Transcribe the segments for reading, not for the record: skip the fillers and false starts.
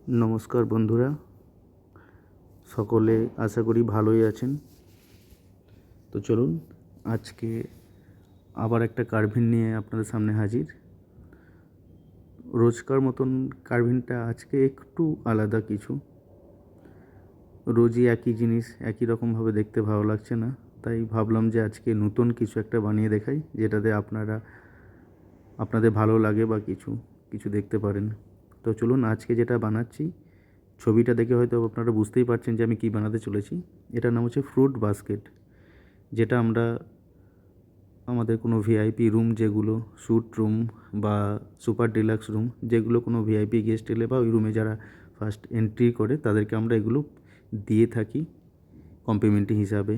নমস্কার বন্ধুরা, সকলে আশা করি ভালোই আছেন। তো চলুন আজকে আবার একটা কার্ভিন নিয়ে আপনাদের সামনে হাজির। রোজকার মতন কার্ভিনটা আজকে একটু আলাদা কিছু। রোজই একই জিনিস একই রকমভাবে দেখতে ভালো লাগছে না, তাই ভাবলাম যে আজকে নতুন কিছু একটা বানিয়ে দেখাই, যেটাতে আপনাদের ভালো লাগে বা কিছু দেখতে পারেন। তো চলুন আজকে যেটা বানাচ্ছি, ছবিটা দেখে হয়তো আপনারা বুঝতেই পারছেন যে আমি কী বানাতে চলেছি। এটার নাম হচ্ছে ফ্রুট বাস্কেট, যেটা আমরা আমাদের কোনো ভিআইপি রুম, যেগুলো স্যুট রুম বা সুপার ডিলাক্স রুম, যেগুলো কোনো ভিআইপি গেস্ট এলে বা ওই রুমে যারা ফার্স্ট এন্ট্রি করে তাদেরকে আমরা এগুলো দিয়ে থাকি কমপ্লিমেন্টারি হিসাবে।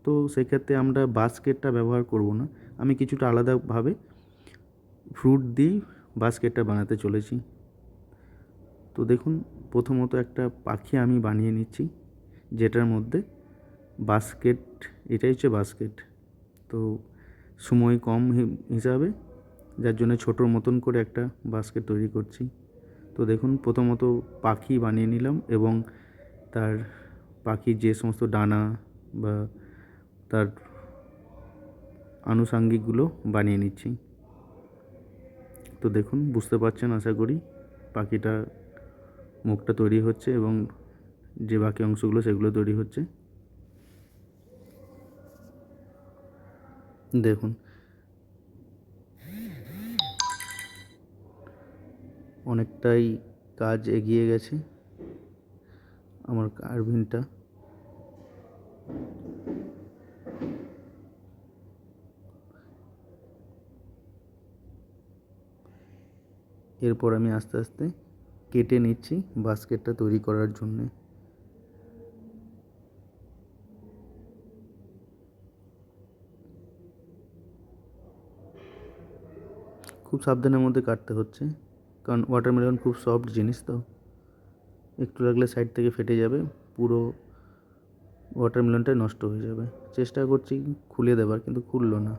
তো সেক্ষেত্রে আমরা বাস্কেটটা ব্যবহার করব না, আমি কিছুটা আলাদাভাবে ফ্রুট দিয়েই বাস্কেটটা বানাতে চলেছি। তো দেখুন, প্রথমত একটা পাখি আমি বানিয়ে নিচ্ছি, যেটার মধ্যে বাস্কেট, এটাই হচ্ছে বাস্কেট। তো সময় কম হিসাবে, যার জন্য ছোটোর মতন করে একটা বাস্কেট তৈরি করছি। তো দেখুন, প্রথমত পাখি বানিয়ে নিলাম এবং তার পাখির যে সমস্ত ডানা বা তার আনুষাঙ্গিকগুলো বানিয়ে নিচ্ছি। তো দেখুন, বুঝতে পারছেন আশা করি, পাখিটা মুখটা তৈরি হচ্ছে এবং যে বাকি অংশগুলো সেগুলো তৈরি হচ্ছে। দেখুন, অনেকটাই কাজ এগিয়ে গেছে আমার কার্ভিনটা। এরপর আমি আস্তে আস্তে কেটে নিচ্ছি বাস্কেটটা তৈরি করার জন্যে। খুব সাবধানের মধ্যে কাটতে হচ্ছে, কারণ ওয়াটারমেলন খুব সফট জিনিস, তো একটু লাগলে সাইড থেকে ফেটে যাবে, পুরো ওয়াটারমেলনটাই নষ্ট হয়ে যাবে। চেষ্টা করছি খুলে দেবার, কিন্তু খুললো না।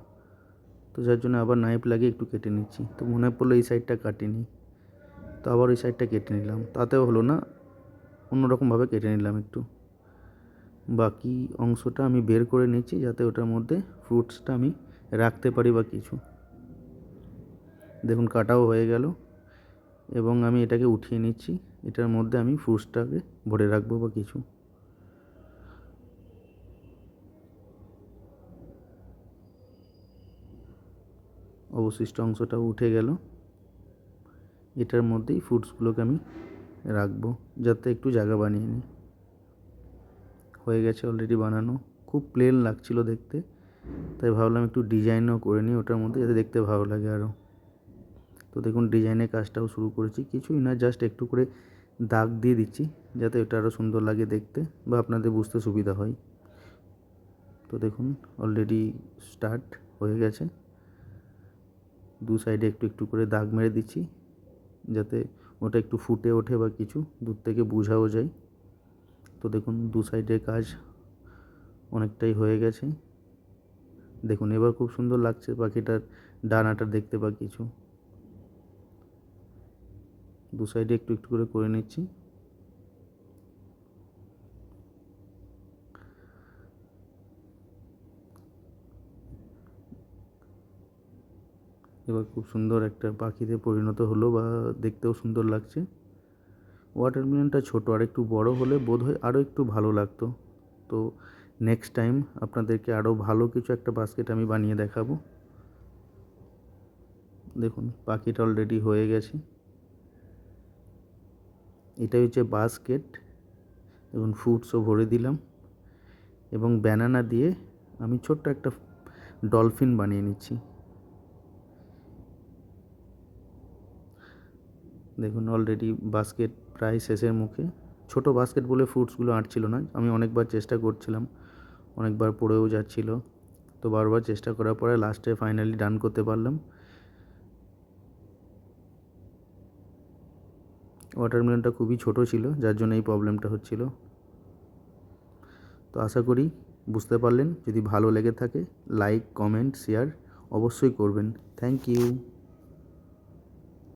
তো যার জন্য আবার নাইফ লাগিয়ে একটু কেটে নিচ্ছি। তো মনে পড়লো এই সাইডটা কাটিনি, তো আবার ওই সাইডটা কেটে নিলাম, তাতেও হলো না, অন্যরকমভাবে কেটে নিলাম একটু। বাকি অংশটা আমি বের করে নিচ্ছি, যাতে ওটার মধ্যে ফ্রুটসটা আমি রাখতে পারি বা কিছু। দেখুন, কাটাও হয়ে গেল এবং আমি এটাকে উঠিয়ে নিচ্ছি। এটার মধ্যে আমি ফ্রুটসটাকে ভরে রাখবো বা কিছু। অবশিষ্ট অংশটাও উঠে গেল। এটার মধ্যেই ফ্রুটসগুলোকে আমি রাখবো, যাতে একটু জায়গা বানিয়ে নিই। হয়ে গেছে অলরেডি বানানো। খুব প্লেন লাগছিল দেখতে, তাই ভাবলাম একটু ডিজাইনও করে নিই ওটার মধ্যে, যাতে দেখতে ভালো লাগে আরও। তো দেখুন, ডিজাইনের কাজটাও শুরু করেছি। কিছুই না, জাস্ট একটু করে দাগ দিয়ে দিচ্ছি, যাতে এটা আরও সুন্দর লাগে দেখতে বা আপনাদের বুঝতে সুবিধা হয়। তো দেখুন, অলরেডি স্টার্ট হয়ে গেছে। দু সাইডে একটু একটু করে দাগ মেরে দিচ্ছি, যাতে ওটা একটু ফুটে ওঠে বা কিছু দূর থেকে বোঝাও যায়। তো দেখুন, দু সাইডের কাজ অনেকটাই হয়ে গেছে। দেখুন, এবার খুব সুন্দর লাগছে পাখিটার ডানাটা দেখতে বা কিছু। দু সাইডে একটু একটু করে নিচ্ছি। এবার খুব সুন্দর একটা পাখিতে পরিণত হলো, বা দেখতেও সুন্দর লাগছে। ওয়াটারমেলনটা ছোটো, আর একটু বড় হলে বোধহয় আরও একটু ভালো লাগতো। তো নেক্সট টাইম আপনাদেরকে আরও ভালো কিছু একটা বাস্কেট আমি বানিয়ে দেখাবো। দেখুন, পাখিটা অলরেডি হয়ে গেছে। এটাই হচ্ছে বাস্কেট। দেখুন, ফ্রুটসও ভরে দিলাম এবং ব্যানানা দিয়ে আমি ছোট্ট একটা ডলফিন বানিয়ে নিচ্ছি। দেখুন, অলরেডি বাস্কেট প্রায় শেষের মুখে। ছোট বাস্কেট বলে ফ্রুটসগুলো আঁটছিল না, আমি অনেকবার চেষ্টা করছিলাম, অনেকবার পড়েও যাচ্ছিল। তো বারবার চেষ্টা করার পরে লাস্টে ফাইনালি ডান করতে পারলাম। ওয়াটারমেলনটা খুবই ছোট ছিল, যার জন্য এই প্রবলেমটা হচ্ছিল। তো আশা করি বুঝতে পারলেন। যদি ভালো লেগে থাকে, লাইক, কমেন্ট, শেয়ার অবশ্যই করবেন। Thank you.